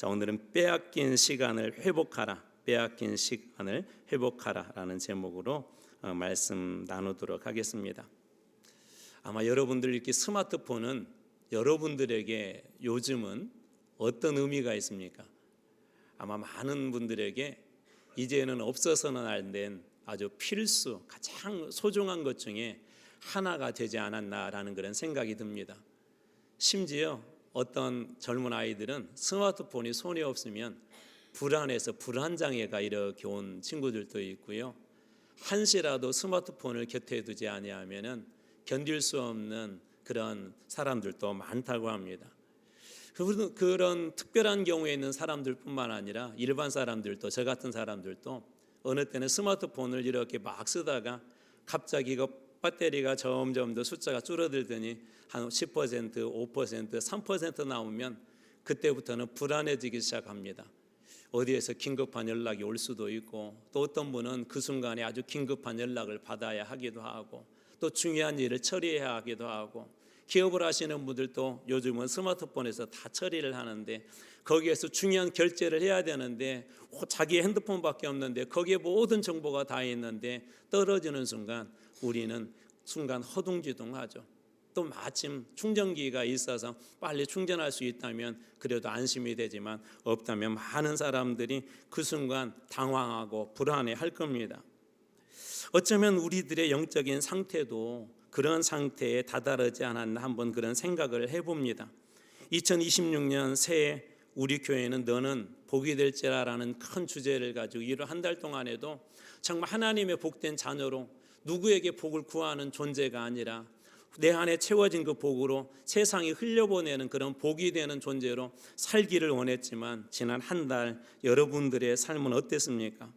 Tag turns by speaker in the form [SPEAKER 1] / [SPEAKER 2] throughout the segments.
[SPEAKER 1] 자, 오늘은 빼앗긴 시간을 회복하라, 빼앗긴 시간을 회복하라라는 제목으로 말씀 나누도록 하겠습니다. 아마 여러분들 이렇게 스마트폰은 여러분들에게 요즘은 어떤 의미가 있습니까? 아마 많은 분들에게 이제는 없어서는 안 된 아주 필수, 가장 소중한 것 중에 하나가 되지 않았나라는 그런 생각이 듭니다. 심지어 어떤 젊은 아이들은 스마트폰이 손에 없으면 불안해서 불안장애가 이렇게 온 친구들도 있고요. 한시라도 스마트폰을 곁에 두지 아니하면은 견딜 수 없는 그런 사람들도 많다고 합니다. 그런 특별한 경우에 있는 사람들뿐만 아니라 일반 사람들도, 저 같은 사람들도 어느 때는 스마트폰을 이렇게 막 쓰다가 갑자기 배터리가 점점 더 숫자가 줄어들더니 한 10%, 5%, 3% 나오면 그때부터는 불안해지기 시작합니다. 어디에서 긴급한 연락이 올 수도 있고, 또 어떤 분은 그 순간에 아주 긴급한 연락을 받아야 하기도 하고, 또 중요한 일을 처리해야 하기도 하고, 기업을 하시는 분들도 요즘은 스마트폰에서 다 처리를 하는데, 거기에서 중요한 결제를 해야 되는데 자기 핸드폰밖에 없는데 거기에 모든 정보가 다 있는데 떨어지는 순간 우리는 순간 허둥지둥하죠. 또 마침 충전기가 있어서 빨리 충전할 수 있다면 그래도 안심이 되지만 없다면 많은 사람들이 그 순간 당황하고 불안해할 겁니다. 어쩌면 우리들의 영적인 상태도 그런 상태에 다다르지 않았나 한번 그런 생각을 해봅니다. 2026년 새해 우리 교회는 너는 복이 될지라라는 큰 주제를 가지고 이를 한 달 동안에도 정말 하나님의 복된 자녀로 누구에게 복을 구하는 존재가 아니라 내 안에 채워진 그 복으로 세상에 흘려보내는 그런 복이 되는 존재로 살기를 원했지만 지난 한 달 여러분들의 삶은 어땠습니까?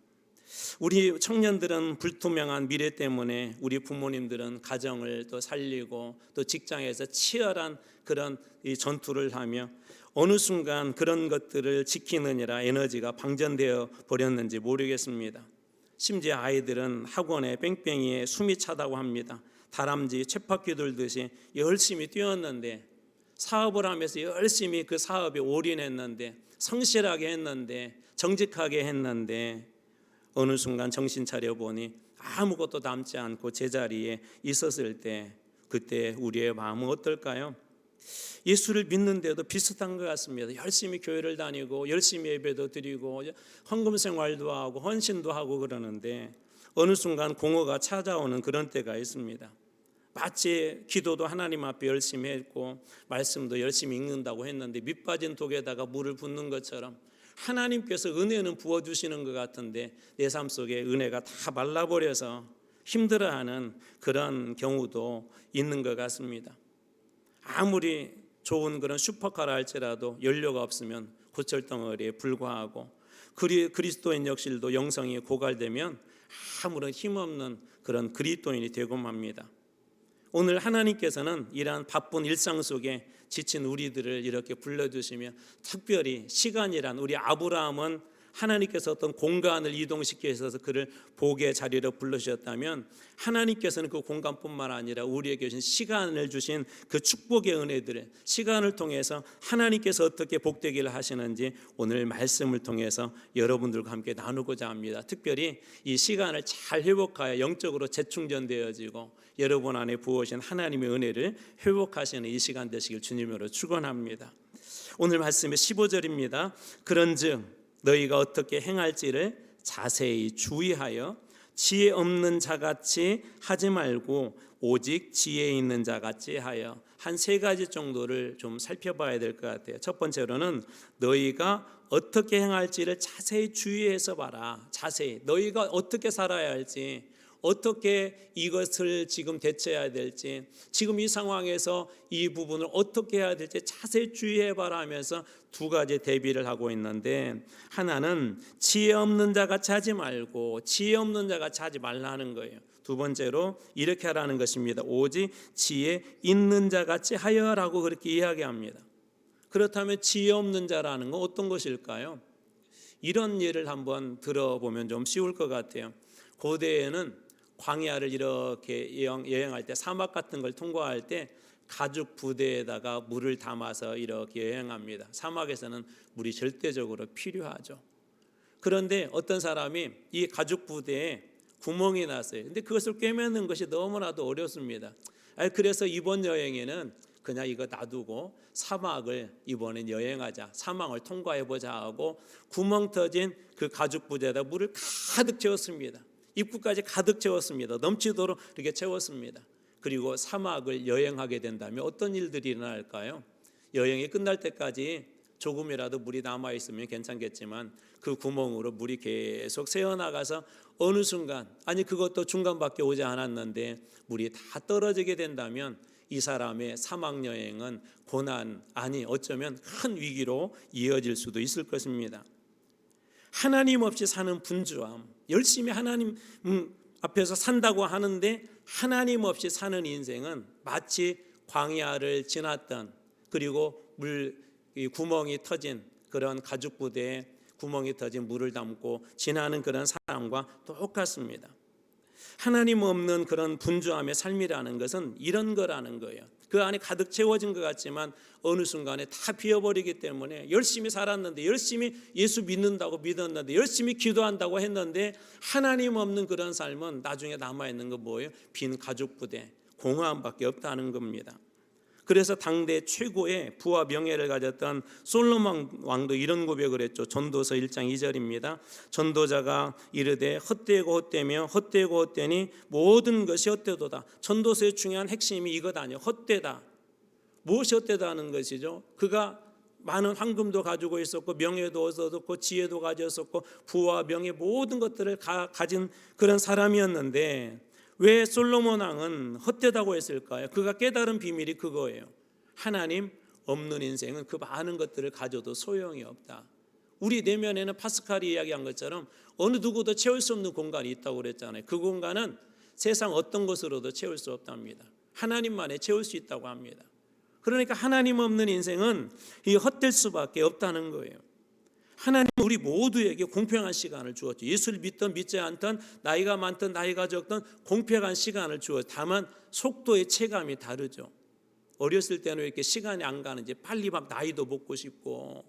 [SPEAKER 1] 우리 청년들은 불투명한 미래 때문에 우리 부모님들은 가정을 또 살리고 또 직장에서 치열한 그런 이 전투를 하며 어느 순간 그런 것들을 지키느니라 에너지가 방전되어 버렸는지 모르겠습니다. 심지어 아이들은 학원에 뺑뺑이에 숨이 차다고 합니다. 다람쥐 쳇바퀴 돌듯이 열심히 뛰었는데, 사업을 하면서 열심히 그 사업에 올인했는데, 성실하게 했는데, 정직하게 했는데 어느 순간 정신 차려 보니 아무것도 남지 않고 제자리에 있었을 때 그때 우리의 마음은 어떨까요? 예수를 믿는데도 비슷한 것 같습니다. 열심히 교회를 다니고 열심히 예배도 드리고 헌금 생활도 하고 헌신도 하고 그러는데 어느 순간 공허가 찾아오는 그런 때가 있습니다. 마치 기도도 하나님 앞에 열심히 했고 말씀도 열심히 읽는다고 했는데 밑빠진 독에다가 물을 붓는 것처럼 하나님께서 은혜는 부어주시는 것 같은데 내 삶 속에 은혜가 다 말라버려서 힘들어하는 그런 경우도 있는 것 같습니다. 아무리 좋은 그런 슈퍼카라 할지라도 연료가 없으면 고철덩어리에 불과하고 그리스도인 역실도 영성이 고갈되면 아무런 힘없는 그런 그리스도인이 되고 맙니다. 오늘 하나님께서는 이러한 바쁜 일상 속에 지친 우리들을 이렇게 불러주시며 특별히 시간이란 우리 아브라함은 하나님께서 어떤 공간을 이동시켜 있어서 그를 복의 자리로 불러주셨다면 하나님께서는 그 공간뿐만 아니라 우리에게 주신 시간을 주신 그 축복의 은혜들을 시간을 통해서 하나님께서 어떻게 복되기를 하시는지 오늘 말씀을 통해서 여러분들과 함께 나누고자 합니다. 특별히 이 시간을 잘 회복하여 영적으로 재충전되어지고 여러분 안에 부어오신 하나님의 은혜를 회복하시는 이 시간 되시길 주님으로 축원합니다. 오늘 말씀의 15절입니다. 그런즉 너희가 어떻게 행할지를 자세히 주의하여 지혜 없는 자같이 하지 말고 오직 지혜 있는 자같이 하여 한 세 가지 정도를 좀 살펴봐야 될 것 같아요. 첫 번째로는 너희가 어떻게 행할지를 자세히 주의해서 봐라. 자세히 너희가 어떻게 살아야 할지, 어떻게 이것을 지금 대처해야 될지, 지금 이 상황에서 이 부분을 어떻게 해야 될지 자세히 주의해봐라 하면서 두 가지 대비를 하고 있는데, 하나는 지혜 없는 자같이 하지 말고 지혜 없는 자같이 하지 말라는 거예요. 두 번째로 이렇게 하라는 것입니다. 오직 지혜 있는 자같이 하여라고 그렇게 이야기합니다. 그렇다면 지혜 없는 자라는 건 어떤 것일까요? 이런 예를 한번 들어보면 좀 쉬울 것 같아요. 고대에는 광야를 이렇게 여행할 때, 사막 같은 걸 통과할 때 가죽 부대에다가 물을 담아서 이렇게 여행합니다. 사막에서는 물이 절대적으로 필요하죠. 그런데 어떤 사람이 이 가죽 부대에 구멍이 났어요. 근데 그것을 꿰매는 것이 너무나도 어렵습니다. 그래서 이번 여행에는 그냥 이거 놔두고 사막을 이번엔 여행하자, 사막을 통과해보자 하고 구멍 터진 그 가죽 부대에다 물을 가득 채웠습니다. 입구까지 가득 채웠습니다. 넘치도록 이렇게 채웠습니다. 그리고 사막을 여행하게 된다면 어떤 일들이 일어날까요? 여행이 끝날 때까지 조금이라도 물이 남아있으면 괜찮겠지만 그 구멍으로 물이 계속 새어나가서 어느 순간, 아니 그것도 중간밖에 오지 않았는데 물이 다 떨어지게 된다면 이 사람의 사막 여행은 고난, 아니 어쩌면 큰 위기로 이어질 수도 있을 것입니다. 하나님 없이 사는 분주함, 열심히 하나님 앞에서 산다고 하는데 하나님 없이 사는 인생은 마치 광야를 지났던, 그리고 물 구멍이 터진 그런 가죽 부대에 구멍이 터진 물을 담고 지나는 그런 사람과 똑같습니다. 하나님 없는 그런 분주함의 삶이라는 것은 이런 거라는 거예요. 그 안에 가득 채워진 것 같지만 어느 순간에 다 비어버리기 때문에 열심히 살았는데, 열심히 예수 믿는다고 믿었는데, 열심히 기도한다고 했는데 하나님 없는 그런 삶은 나중에 남아있는 건 뭐예요? 빈 가죽 부대, 공허함밖에 없다는 겁니다. 그래서 당대 최고의 부와 명예를 가졌던 솔로몬 왕도 이런 고백을 했죠. 전도서 1장 2절입니다. 전도자가 이르되 헛되고 헛되며 헛되고 헛되니 모든 것이 헛되도다. 전도서의 중요한 핵심이 이것 아니에요. 헛되다. 무엇이 헛되다는 것이죠? 그가 많은 황금도 가지고 있었고 명예도 얻었고 지혜도 가졌었고 부와 명예 모든 것들을 가진 그런 사람이었는데 왜 솔로몬 왕은 헛되다고 했을까요? 그가 깨달은 비밀이 그거예요. 하나님 없는 인생은 그 많은 것들을 가져도 소용이 없다. 우리 내면에는 파스칼이 이야기한 것처럼 어느 누구도 채울 수 없는 공간이 있다고 그랬잖아요. 그 공간은 세상 어떤 것으로도 채울 수 없답니다. 하나님만에 채울 수 있다고 합니다. 그러니까 하나님 없는 인생은 이 헛될 수밖에 없다는 거예요. 하나님은 우리 모두에게 공평한 시간을 주었죠. 예수를 믿든 믿지 않든, 나이가 많든 나이가 적든 공평한 시간을 주었죠. 다만 속도의 체감이 다르죠. 어렸을 때는 왜 이렇게 시간이 안 가는지, 빨리 막 나이도 먹고 싶고,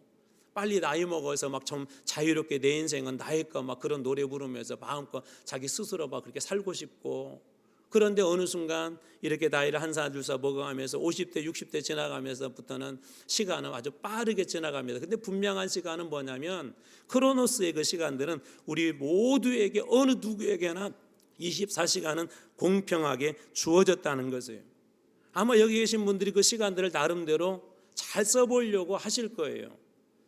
[SPEAKER 1] 빨리 나이 먹어서 막 좀 자유롭게 내 인생은 나의 거 막 그런 노래 부르면서 마음껏 자기 스스로 막 그렇게 살고 싶고, 그런데 어느 순간 이렇게 나이를 한 살 두 살 먹어가면서 50대 60대 지나가면서부터는 시간은 아주 빠르게 지나갑니다. 근데 분명한 시간은 뭐냐면 크로노스의 그 시간들은 우리 모두에게 어느 누구에게나 24시간은 공평하게 주어졌다는 것이에요. 아마 여기 계신 분들이 그 시간들을 나름대로 잘 써보려고 하실 거예요.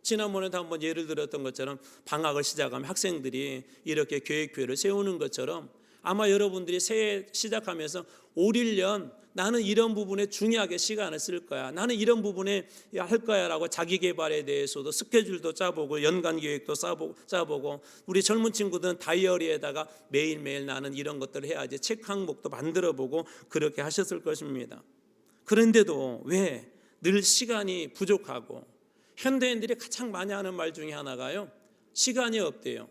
[SPEAKER 1] 지난번에도 한번 예를 들었던 것처럼 방학을 시작하면 학생들이 이렇게 계획표를 세우는 것처럼 아마 여러분들이 새해 시작하면서 올 1년 나는 이런 부분에 중요하게 시간을 쓸 거야, 나는 이런 부분에 할 거야 라고 자기 개발에 대해서도 스케줄도 짜보고 연간 계획도 짜보고, 우리 젊은 친구들은 다이어리에다가 매일매일 나는 이런 것들을 해야지 책 항목도 만들어보고 그렇게 하셨을 것입니다. 그런데도 왜 늘 시간이 부족하고, 현대인들이 가장 많이 하는 말 중에 하나가요, 시간이 없대요.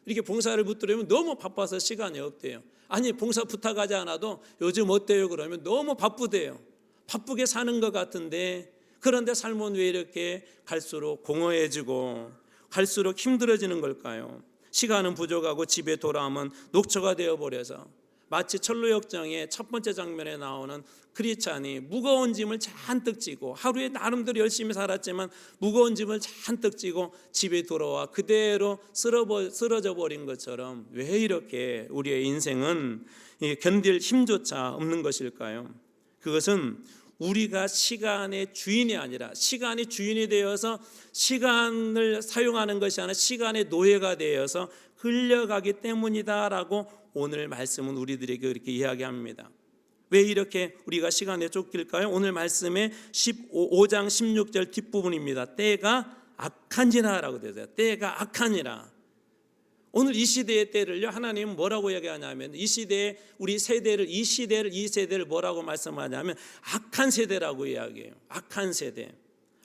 [SPEAKER 1] 이렇게 봉사를 붙들으면 너무 바빠서 시간이 없대요. 아니 봉사 부탁하지 않아도 요즘 어때요? 그러면 너무 바쁘대요. 바쁘게 사는 것 같은데, 그런데 삶은 왜 이렇게 갈수록 공허해지고 갈수록 힘들어지는 걸까요? 시간은 부족하고 집에 돌아오면 녹초가 되어버려서 마치 철로역정의 첫 번째 장면에 나오는 크리스찬이 무거운 짐을 잔뜩 지고, 하루에 나름대로 열심히 살았지만 무거운 짐을 잔뜩 지고 집에 돌아와 그대로 쓰러져 버린 것처럼 왜 이렇게 우리의 인생은 견딜 힘조차 없는 것일까요? 그것은 우리가 시간의 주인이 아니라 시간이 주인이 되어서 시간을 사용하는 것이 아니라 시간의 노예가 되어서 흘려가기 때문이다라고 오늘 말씀은 우리들에게 그렇게 이야기합니다. 왜 이렇게 우리가 시간에 쫓길까요? 오늘 말씀의 5장 16절 뒷부분입니다. 때가 악한지라라고 되어 있어요. 때가 악하니라. 오늘 이 시대의 때를요, 하나님은 뭐라고 얘기하냐면 이 시대의 우리 세대를, 이 세대를 뭐라고 말씀하냐면 악한 세대라고 이야기해요. 악한 세대.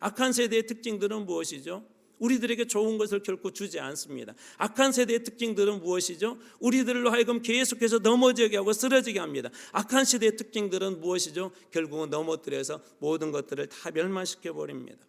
[SPEAKER 1] 악한 세대의 특징들은 무엇이죠? 우리들에게 좋은 것을 결코 주지 않습니다. 악한 세대의 특징들은 무엇이죠? 우리들로 하여금 계속해서 넘어지게 하고 쓰러지게 합니다. 악한 시대의 특징들은 무엇이죠? 결국은 넘어뜨려서 모든 것들을 다 멸망시켜 버립니다.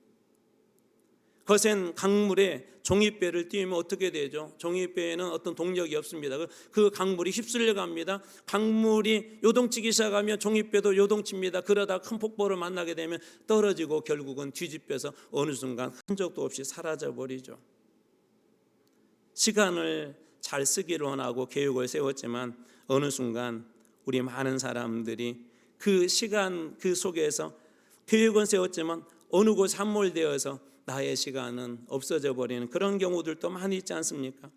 [SPEAKER 1] 거센 강물에 종이배를 띄우면 어떻게 되죠? 종이배에는 어떤 동력이 없습니다. 그 강물이 휩쓸려 갑니다. 강물이 요동치기 시작하면 종이배도 요동칩니다. 그러다 큰 폭포를 만나게 되면 떨어지고 결국은 뒤집혀서 어느 순간 흔적도 없이 사라져 버리죠. 시간을 잘 쓰기를 원하고 계획을 세웠지만 어느 순간 우리 많은 사람들이 그 시간 그 속에서 계획은 세웠지만 어느 곳 함몰되어서 나의 시간은 없어져 버리는 그런 경우들도 많이 있지 않습니까?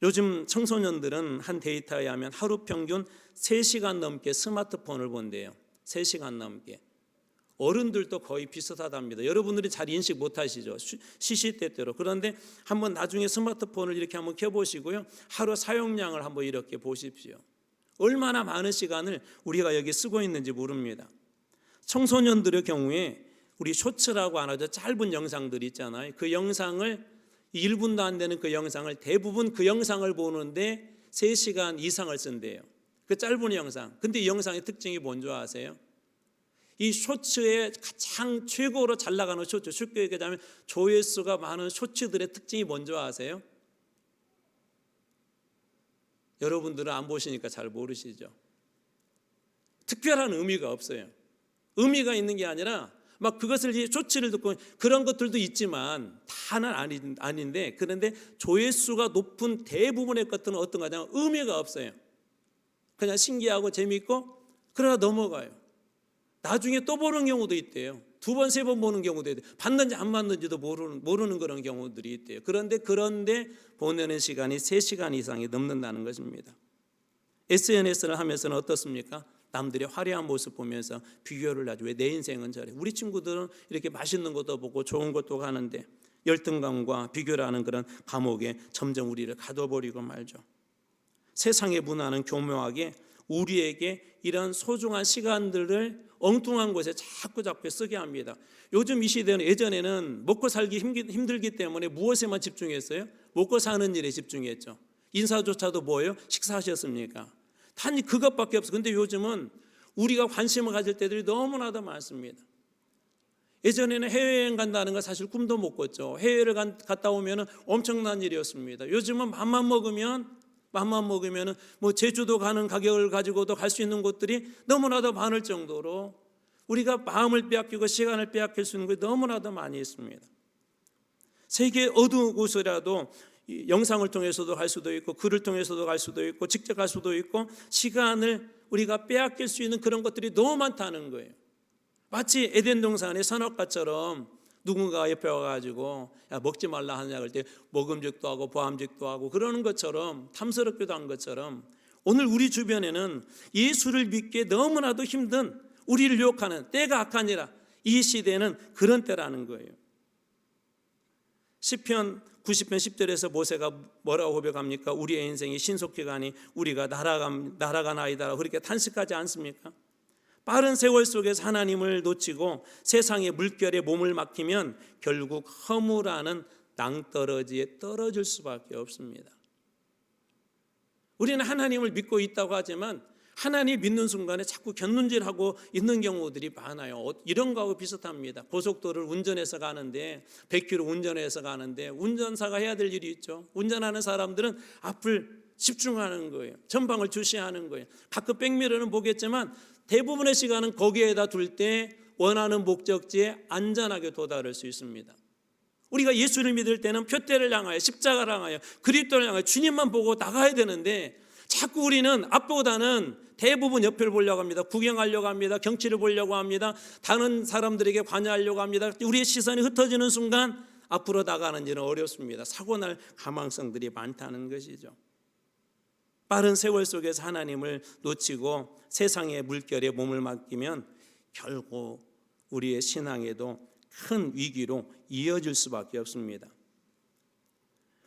[SPEAKER 1] 요즘 청소년들은 한 데이터에 하면 하루 평균 3시간 넘게 스마트폰을 본대요. 3시간 넘게. 어른들도 거의 비슷하답니다. 여러분들이 잘 인식 못하시죠. 시시때때로. 그런데 한번 나중에 스마트폰을 이렇게 한번 켜보시고요. 하루 사용량을 한번 이렇게 보십시오. 얼마나 많은 시간을 우리가 여기 쓰고 있는지 모릅니다. 청소년들의 경우에 우리 쇼츠라고 하나죠. 짧은 영상들 있잖아요. 그 영상을 1분도 안 되는 그 영상을 대부분 그 영상을 보는데 3시간 이상을 쓴대요. 그 짧은 영상. 근데 이 영상의 특징이 뭔지 아세요? 이 쇼츠의 가장 최고로 잘 나가는 쇼츠, 쉽게 얘기하자면 조회수가 많은 쇼츠들의 특징이 뭔지 아세요? 여러분들은 안 보시니까 잘 모르시죠. 특별한 의미가 없어요. 의미가 있는 게 아니라 막 그것을 쇼츠를 듣고 그런 것들도 있지만 다는 아닌데 그런데 조회수가 높은 대부분의 것들은 어떤 거냐면 의미가 없어요. 그냥 신기하고 재미있고 그러다 넘어가요. 나중에 또 보는 경우도 있대요. 2번, 3번 보는 경우도 있대요. 봤는지 안 봤는지도 모르는 그런 경우들이 있대요. 그런데 보내는 시간이 3시간 이상이 넘는다는 것입니다. SNS를 하면서는 어떻습니까? 남들의 화려한 모습 보면서 비교를 하죠. 왜 내 인생은 저래? 우리 친구들은 이렇게 맛있는 것도 보고 좋은 것도 가는데 열등감과 비교를 하는 그런 감옥에 점점 우리를 가둬버리고 말죠. 세상의 문화는 교묘하게 우리에게 이런 소중한 시간들을 엉뚱한 곳에 자꾸 쓰게 합니다. 요즘 이 시대는 예전에는 먹고 살기 힘들기 때문에 무엇에만 집중했어요? 먹고 사는 일에 집중했죠. 인사조차도 뭐예요? 식사하셨습니까? 단 그것밖에 없어요. 근데 요즘은 우리가 관심을 가질 때들이 너무나도 많습니다. 예전에는 해외여행 간다는 건 사실 꿈도 못 꿨죠. 해외를 갔다 오면 엄청난 일이었습니다. 요즘은 맘만 먹으면 뭐 제주도 가는 가격을 가지고도 갈 수 있는 곳들이 너무나도 많을 정도로 우리가 마음을 빼앗기고 시간을 빼앗길 수 있는 것이 너무나도 많이 있습니다. 세계 어느 곳이라도 영상을 통해서도 갈 수도 있고 글을 통해서도 갈 수도 있고 직접 갈 수도 있고 시간을 우리가 빼앗길 수 있는 그런 것들이 너무 많다는 거예요. 마치 에덴 동산의 선악과처럼 누군가 옆에 와가지고 야 먹지 말라 하느냐 그럴 때 먹음직도 하고 보암직도 하고 그러는 것처럼 탐스럽기도 한 것처럼 오늘 우리 주변에는 예수를 믿기에 너무나도 힘든 우리를 유혹하는 때가 악하니라 이 시대는 그런 때라는 거예요. 시편 90편 10절에서 모세가 뭐라고 고백합니까? 우리의 인생이 신속히 가니 우리가 날아가나이다 그렇게 탄식하지 않습니까? 빠른 세월 속에서 하나님을 놓치고 세상의 물결에 몸을 맡기면 결국 허무라는 낭떠러지에 떨어질 수밖에 없습니다. 우리는 하나님을 믿고 있다고 하지만 하나님 믿는 순간에 자꾸 곁눈질하고 있는 경우들이 많아요. 이런 거하고 비슷합니다. 고속도로를 운전해서 가는데 100km 운전해서 가는데 운전사가 해야 될 일이 있죠. 운전하는 사람들은 앞을 집중하는 거예요. 전방을 주시하는 거예요. 가끔 백미러는 보겠지만 대부분의 시간은 거기에다 둘 때 원하는 목적지에 안전하게 도달할 수 있습니다. 우리가 예수를 믿을 때는 표대를 향하여 십자가를 향하여 그리스도를 향하여 주님만 보고 나가야 되는데 자꾸 우리는 앞보다는 대부분 옆을 보려고 합니다. 구경하려고 합니다. 경치를 보려고 합니다. 다른 사람들에게 관여하려고 합니다. 우리의 시선이 흩어지는 순간 앞으로 나가는 일은 어렵습니다. 사고 날 가망성들이 많다는 것이죠. 빠른 세월 속에서 하나님을 놓치고 세상의 물결에 몸을 맡기면 결국 우리의 신앙에도 큰 위기로 이어질 수밖에 없습니다.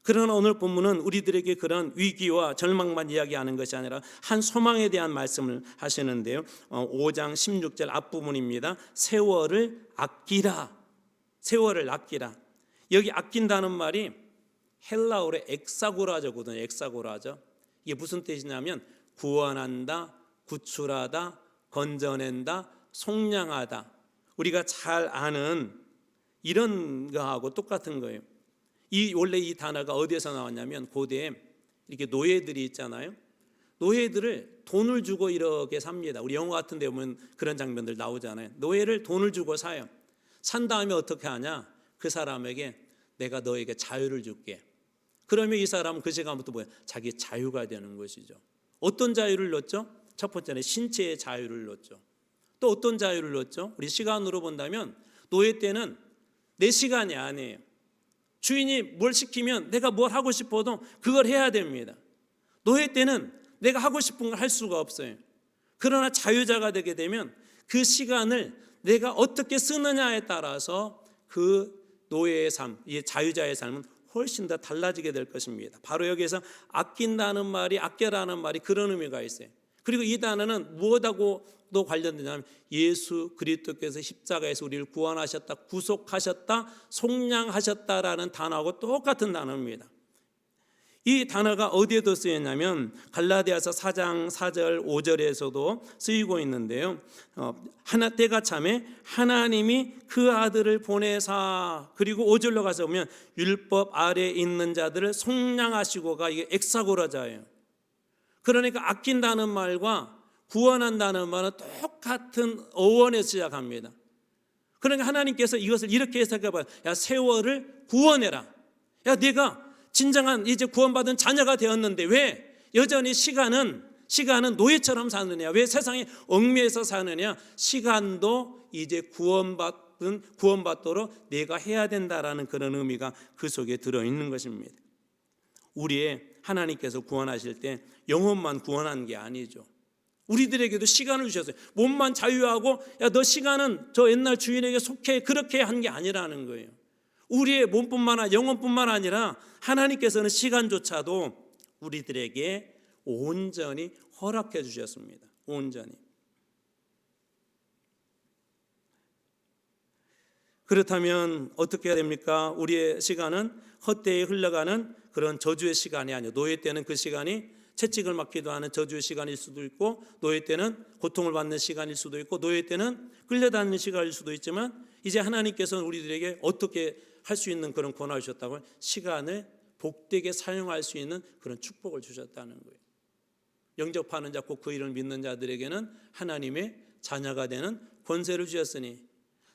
[SPEAKER 1] 그러나 오늘 본문은 우리들에게 그런 위기와 절망만 이야기하는 것이 아니라 한 소망에 대한 말씀을 하시는데요. 5장 16절 앞부분입니다. 세월을 아끼라. 세월을 아끼라. 여기 아낀다는 말이 헬라어로 엑사고라저거든요. 엑사고라저. 이게 무슨 뜻이냐면 구원한다, 구출하다, 건져낸다, 속량하다. 우리가 잘 아는 이런 거하고 똑같은 거예요. 원래 이 단어가 어디에서 나왔냐면 고대에 이렇게 노예들이 있잖아요. 노예들을 돈을 주고 이렇게 삽니다. 우리 영화 같은 데 보면 그런 장면들 나오잖아요. 노예를 돈을 주고 사요. 산 다음에 어떻게 하냐? 그 사람에게 내가 너에게 자유를 줄게. 그러면 이 사람은 그 시간부터 뭐야? 자기 자유가 되는 것이죠. 어떤 자유를 얻죠? 첫 번째는 신체의 자유를 얻죠. 또 어떤 자유를 얻죠? 우리 시간으로 본다면 노예 때는 내 시간이 아니에요. 주인이 뭘 시키면 내가 뭘 하고 싶어도 그걸 해야 됩니다. 노예 때는 내가 하고 싶은 걸 할 수가 없어요. 그러나 자유자가 되게 되면 그 시간을 내가 어떻게 쓰느냐에 따라서 그 노예의 삶, 이 자유자의 삶은 훨씬 더 달라지게 될 것입니다. 바로 여기에서 아낀다는 말이, 아껴라는 말이 그런 의미가 있어요. 그리고 이 단어는 무엇하고도 관련되냐면 예수 그리스도께서 십자가에서 우리를 구원하셨다, 구속하셨다, 속량하셨다라는 단어하고 똑같은 단어입니다. 이 단어가 어디에도 쓰였냐면 갈라디아서 4장 4절 5절에서도 쓰이고 있는데요. 하나 때가 참에 하나님이 그 아들을 보내사, 그리고 5절로 가서 보면 율법 아래에 있는 자들을 속량하시고가, 이게 엑사고라자예요. 그러니까 아낀다는 말과 구원한다는 말은 똑같은 어원에서 시작합니다. 그러니까 하나님께서 이것을 이렇게 해석해봐요. 야, 세월을 구원해라. 야, 네가 진정한 이제 구원받은 자녀가 되었는데 왜 여전히 시간은 노예처럼 사느냐? 왜 세상에 얽매여서 사느냐? 시간도 이제 구원받도록 내가 해야 된다라는 그런 의미가 그 속에 들어있는 것입니다. 우리의 하나님께서 구원하실 때 영혼만 구원한 게 아니죠. 우리들에게도 시간을 주셨어요. 몸만 자유하고 야, 너 시간은 저 옛날 주인에게 속해, 그렇게 한 게 아니라는 거예요. 우리의 몸뿐만 아니라 영혼뿐만 아니라 하나님께서는 시간조차도 우리들에게 온전히 허락해 주셨습니다. 온전히. 그렇다면 어떻게 해야 됩니까? 우리의 시간은 헛되이 흘러가는 그런 저주의 시간이 아니에요. 노예 때는 그 시간이 채찍을 맞기도 하는 저주의 시간일 수도 있고, 노예 때는 고통을 받는 시간일 수도 있고, 노예 때는 끌려다니는 시간일 수도 있지만, 이제 하나님께서는 우리들에게 어떻게 할 수 있는 그런 권한을 주셨다고, 시간을 복되게 사용할 수 있는 그런 축복을 주셨다는 거예요. 영접하는 자 곧 그 이름을 믿는 자들에게는 하나님의 자녀가 되는 권세를 주셨으니,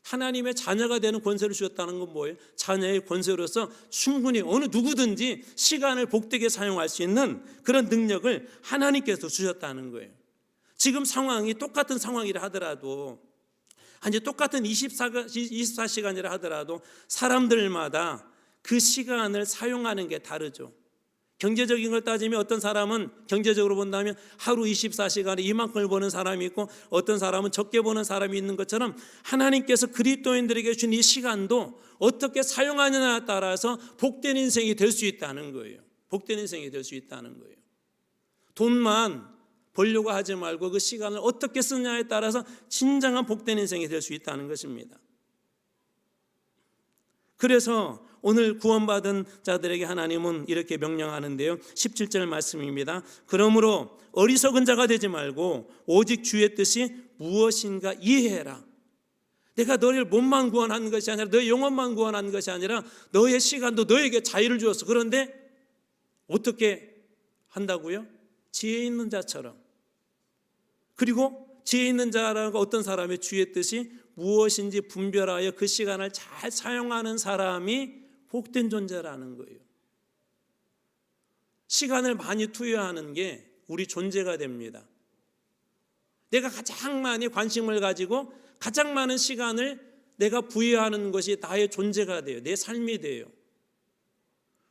[SPEAKER 1] 하나님의 자녀가 되는 권세를 주셨다는 건 뭐예요? 자녀의 권세로서 충분히 어느 누구든지 시간을 복되게 사용할 수 있는 그런 능력을 하나님께서 주셨다는 거예요. 지금 상황이 똑같은 상황이라 하더라도, 아니 똑같은 24시간이라 하더라도 사람들마다 그 시간을 사용하는 게 다르죠. 경제적인 걸 따지면 어떤 사람은 경제적으로 본다면 하루 24시간에 이만큼을 버는 사람이 있고, 어떤 사람은 적게 버는 사람이 있는 것처럼 하나님께서 그리스도인들에게 준 이 시간도 어떻게 사용하느냐에 따라서 복된 인생이 될 수 있다는 거예요. 복된 인생이 될 수 있다는 거예요. 돈만 벌려고 하지 말고 그 시간을 어떻게 쓰냐에 따라서 진정한 복된 인생이 될 수 있다는 것입니다. 그래서 오늘 구원받은 자들에게 하나님은 이렇게 명령하는데요. 17절 말씀입니다. 그러므로 어리석은 자가 되지 말고 오직 주의 뜻이 무엇인가 이해해라. 내가 너를 몸만 구원한 것이 아니라 너의 영혼만 구원한 것이 아니라 너의 시간도 너에게 자유를 주었어. 그런데 어떻게 한다고요? 지혜 있는 자처럼. 그리고 지혜 있는 자라고 어떤 사람의 주의 뜻이 무엇인지 분별하여 그 시간을 잘 사용하는 사람이 복된 존재라는 거예요. 시간을 많이 투여하는 게 우리 존재가 됩니다. 내가 가장 많이 관심을 가지고 가장 많은 시간을 내가 부여하는 것이 나의 존재가 돼요. 내 삶이 돼요.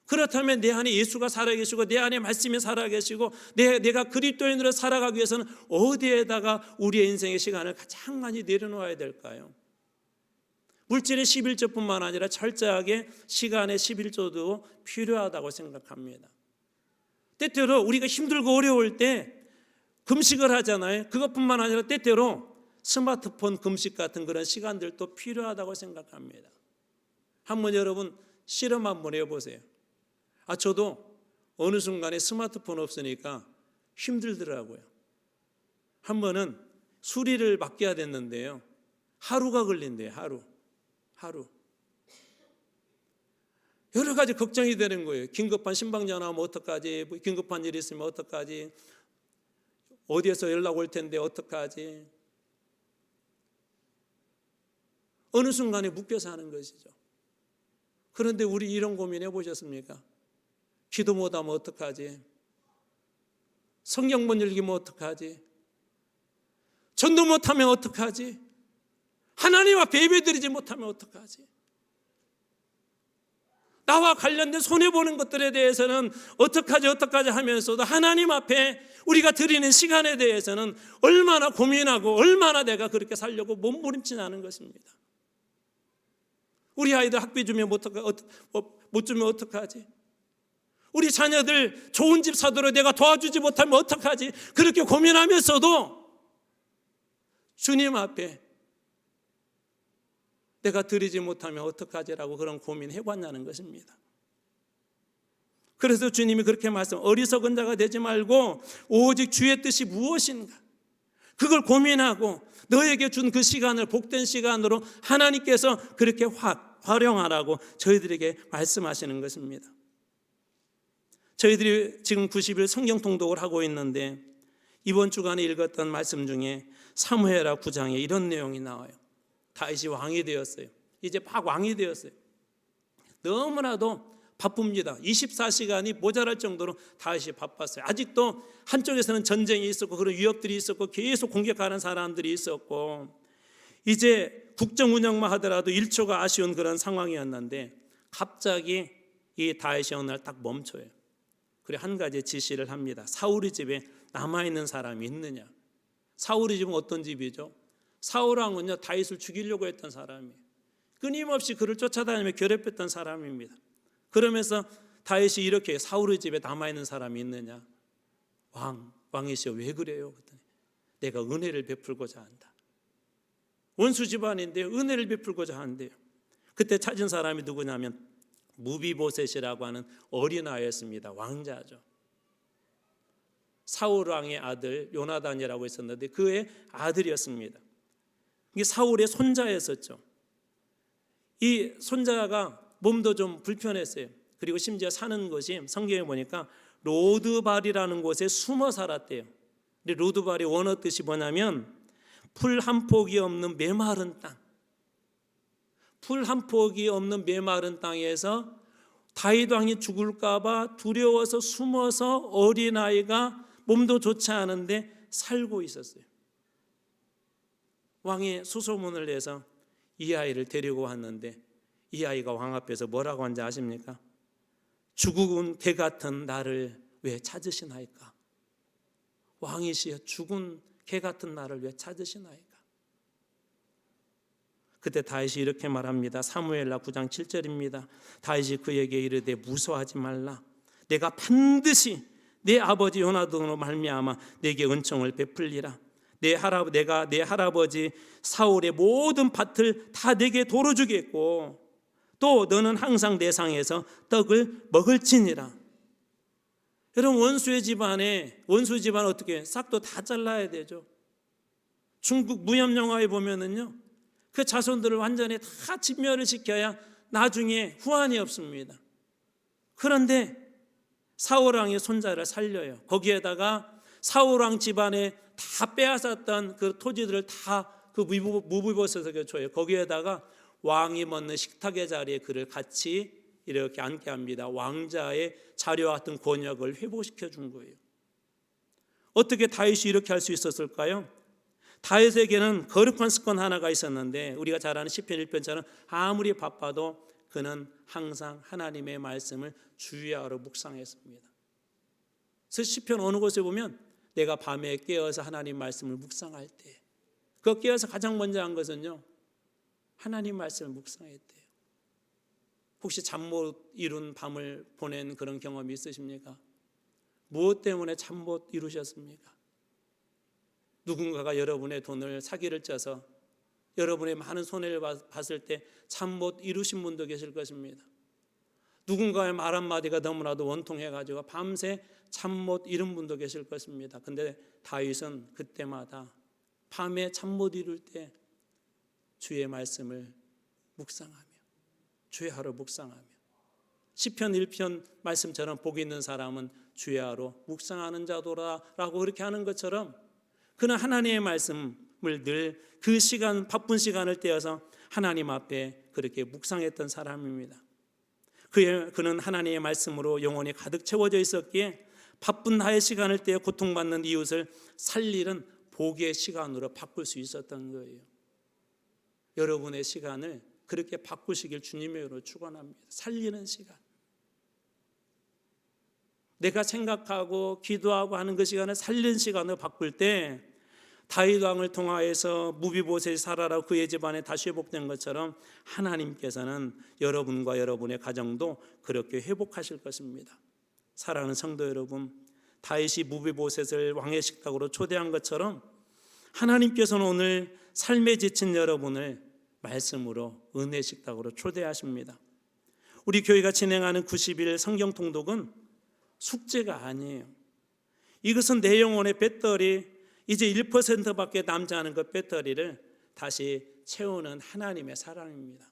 [SPEAKER 1] 그렇다면 내 안에 예수가 살아계시고 내 안에 말씀이 살아계시고 내가 그리스도인으로 살아가기 위해서는 어디에다가 우리의 인생의 시간을 가장 많이 내려놓아야 될까요? 물질의 11조뿐만 아니라 철저하게 시간의 11조도 필요하다고 생각합니다. 때때로 우리가 힘들고 어려울 때 금식을 하잖아요. 그것뿐만 아니라 때때로 스마트폰 금식 같은 그런 시간들도 필요하다고 생각합니다. 한번 여러분 실험 한번 해보세요. 저도 어느 순간에 스마트폰 없으니까 힘들더라고요. 한 번은 수리를 맡겨야 됐는데요, 하루가 걸린대요. 하루. 여러 가지 걱정이 되는 거예요. 긴급한 신방전화 하면 어떡하지? 긴급한 일이 있으면 어떡하지? 어디에서 연락 올 텐데 어떡하지? 어느 순간에 묶여 사는 것이죠. 그런데 우리 이런 고민 해보셨습니까? 기도 못하면 어떡하지? 성경 못 읽으면 어떡하지? 전도 못하면 어떡하지? 하나님 앞에 예배드리지 못하면 어떡하지? 나와 관련된 손해보는 것들에 대해서는 어떡하지 하면서도 하나님 앞에 우리가 드리는 시간에 대해서는 얼마나 고민하고 얼마나 내가 그렇게 살려고 몸부림치는 것입니다. 우리 아이들 학비 주면 못 주면 어떡하지? 우리 자녀들 좋은 집 사도록 내가 도와주지 못하면 어떡하지? 그렇게 고민하면서도 주님 앞에 내가 드리지 못하면 어떡하지라고 그런 고민해봤냐는 것입니다. 그래서 주님이 그렇게 어리석은 자가 되지 말고 오직 주의 뜻이 무엇인가 그걸 고민하고 너에게 준 그 시간을 복된 시간으로 하나님께서 그렇게 활용하라고 저희들에게 말씀하시는 것입니다. 저희들이 지금 90일 성경 통독을 하고 있는데 이번 주간에 읽었던 말씀 중에 사무엘하 9장에 이런 내용이 나와요. 다윗이 왕이 되었어요. 이제 막 왕이 되었어요. 너무나도 바쁩니다. 24시간이 모자랄 정도로 다윗이 바빴어요. 아직도 한쪽에서는 전쟁이 있었고 그런 위협들이 있었고 계속 공격하는 사람들이 있었고 이제 국정 운영만 하더라도 1초가 아쉬운 그런 상황이었는데 갑자기 이 다윗이 어느 날 딱 멈춰요. 그리고 한 가지 지시를 합니다. 사울의 집에 남아있는 사람이 있느냐. 사울의 집은 어떤 집이죠? 사울왕은요 다윗을 죽이려고 했던 사람이에요. 끊임없이 그를 쫓아다니며 괴롭혔던 사람입니다. 그러면서 다윗이 이렇게 사울의 집에 남아있는 사람이 있느냐. 왕이시여 왜 그래요? 그랬더니 내가 은혜를 베풀고자 한다. 원수 집안인데 은혜를 베풀고자 한대요. 그때 찾은 사람이 누구냐면 무비보셋이라고 하는 어린아이였습니다. 왕자죠. 사울왕의 아들 요나단이라고 있었는데 그의 아들이었습니다. 이게 사울의 손자였었죠. 이 손자가 몸도 좀 불편했어요. 그리고 심지어 사는 곳이 성경에 보니까 로드발이라는 곳에 숨어 살았대요. 근데 로드발의 원어 뜻이 뭐냐면 풀 한 폭이 없는 메마른 땅. 풀 한 폭이 없는 메마른 땅에서 다윗 왕이 죽을까 봐 두려워서 숨어서 어린아이가 몸도 좋지 않은데 살고 있었어요. 왕이 수소문을 내서 이 아이를 데리고 왔는데 이 아이가 왕 앞에서 뭐라고 한지 아십니까? 죽은 개 같은 나를 왜 찾으시나이까? 왕이시여 죽은 개 같은 나를 왜 찾으시나이까? 그때 다윗이 이렇게 말합니다. 사무엘하 9장 7절입니다. 다윗이 그에게 이르되 무서워하지 말라. 내가 반드시 내 아버지 요나단으로 말미암아 내게 은총을 베풀리라. 내가 내 할아버지 사울의 모든 밭을 다 내게 도로 주겠고 또 너는 항상 내 상에서 떡을 먹을지니라. 여러분 원수 집안 어떻게 싹도 다 잘라야 되죠. 중국 무협 영화에 보면은요 그 자손들을 완전히 다 진멸을 시켜야 나중에 후환이 없습니다. 그런데 사울왕의 손자를 살려요. 거기에다가 사울왕 집안에 다 빼앗았던 그 토지들을 다 그 무비보셋에게 줘요. 거기에다가 왕이 먹는 식탁의 자리에 그를 같이 이렇게 앉게 합니다. 왕자의 자리와 같은 권력을 회복시켜 준 거예요. 어떻게 다윗이 이렇게 할 수 있었을까요? 다윗에게는 거룩한 습관 하나가 있었는데 우리가 잘 아는 시편 1편처럼 아무리 바빠도 그는 항상 하나님의 말씀을 주야로 묵상했습니다. 그래서 시편 어느 곳에 보면 내가 밤에 깨어서 하나님 말씀을 묵상할 때 그 깨어서 가장 먼저 한 것은요 하나님 말씀을 묵상했대요. 혹시 잠 못 이룬 밤을 보낸 그런 경험이 있으십니까? 무엇 때문에 잠 못 이루셨습니까? 누군가가 여러분의 돈을 사기를 쳐서 여러분의 많은 손해를 봤을 때 잠 못 이루신 분도 계실 것입니다. 누군가의 말 한마디가 너무나도 원통해가지고 밤새 잠 못 이룬 분도 계실 것입니다. 근데 다윗은 그때마다 밤에 잠 못 이룰 때 주의 말씀을 묵상하며 주의 하루 묵상하며 시편 1편 말씀처럼 복 있는 사람은 주의 하루 묵상하는 자도라라고 그렇게 하는 것처럼 그는 하나님의 말씀을 늘 그 시간 바쁜 시간을 떼어서 하나님 앞에 그렇게 묵상했던 사람입니다. 그는 하나님의 말씀으로 영혼이 가득 채워져 있었기에 바쁜 나의 시간을 떼어 고통받는 이웃을 살리는 복의 시간으로 바꿀 수 있었던 거예요. 여러분의 시간을 그렇게 바꾸시길 주님의 이름으로 축원합니다. 살리는 시간. 내가 생각하고 기도하고 하는 그 시간을 살리는 시간으로 바꿀 때 다윗 왕을 통하여서 무비보셋이 살아라 그의 집안에 다시 회복된 것처럼 하나님께서는 여러분과 여러분의 가정도 그렇게 회복하실 것입니다. 사랑하는 성도 여러분, 다윗이 무비보셋을 왕의 식탁으로 초대한 것처럼 하나님께서는 오늘 삶에 지친 여러분을 말씀으로 은혜 식탁으로 초대하십니다. 우리 교회가 진행하는 90일 성경 통독은 숙제가 아니에요. 이것은 내 영혼의 배터리 이제 1%밖에 남지 않은 그 배터리를 다시 채우는 하나님의 사랑입니다.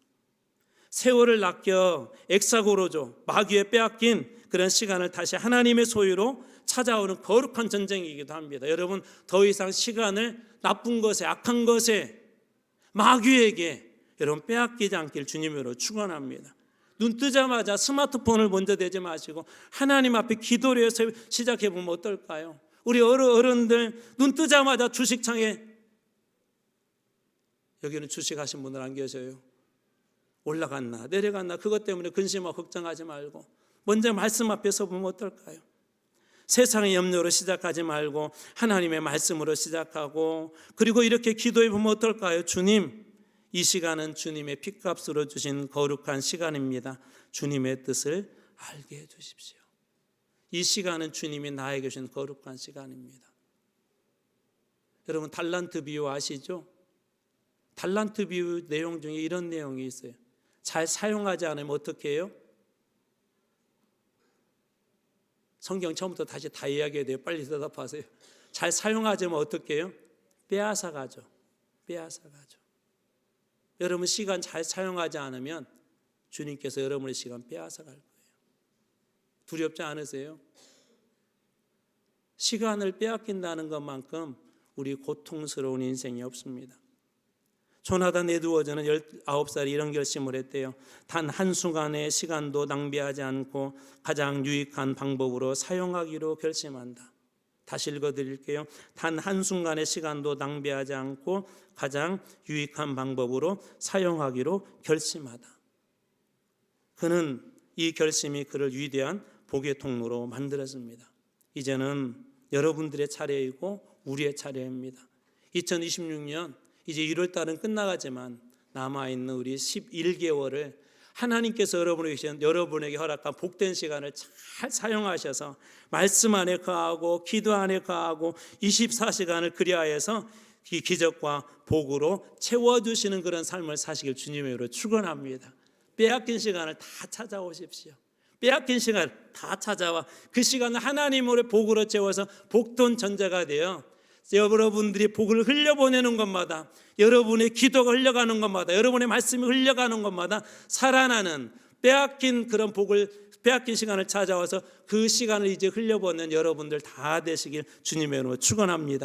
[SPEAKER 1] 세월을 낚여 엑사고로조 마귀에 빼앗긴 그런 시간을 다시 하나님의 소유로 찾아오는 거룩한 전쟁이기도 합니다. 여러분 더 이상 시간을 나쁜 것에 악한 것에 마귀에게 여러분 빼앗기지 않길 주님으로 축원합니다. 눈 뜨자마자 스마트폰을 먼저 대지 마시고 하나님 앞에 기도를 해서 시작해 보면 어떨까요? 우리 어른들 눈 뜨자마자 주식창에 여기는 주식하신 분들 안 계셔요. 올라갔나 내려갔나 그것 때문에 근심하고 걱정하지 말고 먼저 말씀 앞에 서 보면 어떨까요? 세상의 염려로 시작하지 말고 하나님의 말씀으로 시작하고 그리고 이렇게 기도해 보면 어떨까요? 주님, 이 시간은 주님의 핏값으로 주신 거룩한 시간입니다. 주님의 뜻을 알게 해 주십시오. 이 시간은 주님이 나에게 주신 거룩한 시간입니다. 여러분 달란트 비유 아시죠? 달란트 비유 내용 중에 이런 내용이 있어요. 잘 사용하지 않으면 어떻게 해요? 성경 처음부터 다시 다 이야기해야 돼요. 빨리 대답하세요. 잘 사용하지 않으면 어떻게 해요? 빼앗아 가죠. 빼앗아 가죠. 여러분 시간 잘 사용하지 않으면 주님께서 여러분의 시간 빼앗아 갈 거예요. 두렵지 않으세요? 시간을 빼앗긴다는 것만큼 우리 고통스러운 인생이 없습니다. 조나단 에드워즈는 19살에 이런 결심을 했대요. 단 한순간의 시간도 낭비하지 않고 가장 유익한 방법으로 사용하기로 결심한다. 다시 읽어드릴게요. 단 한순간의 시간도 낭비하지 않고 가장 유익한 방법으로 사용하기로 결심하다. 그는 이 결심이 그를 위대한 복의 통로로 만들었습니다. 이제는 여러분들의 차례이고 우리의 차례입니다. 2026년 이제 1월 달은 끝나가지만 남아있는 우리 11개월을 하나님께서 여러분에게 허락한 복된 시간을 잘 사용하셔서 말씀 안에 거하고 기도 안에 거하고 24시간을 그리하여서 이 기적과 복으로 채워주시는 그런 삶을 사시길 주님의 이름으로 축원합니다. 빼앗긴 시간을 다 찾아오십시오. 빼앗긴 시간을 다 찾아와 그 시간을 하나님으로 복으로 채워서 복돈 전제가 되어 여러분들이 복을 흘려보내는 것마다 여러분의 기도가 흘려가는 것마다 여러분의 말씀이 흘려가는 것마다 살아나는 빼앗긴 그런 복을 빼앗긴 시간을 찾아와서 그 시간을 이제 흘려보내는 여러분들 다 되시길 주님의 이름으로 축원합니다.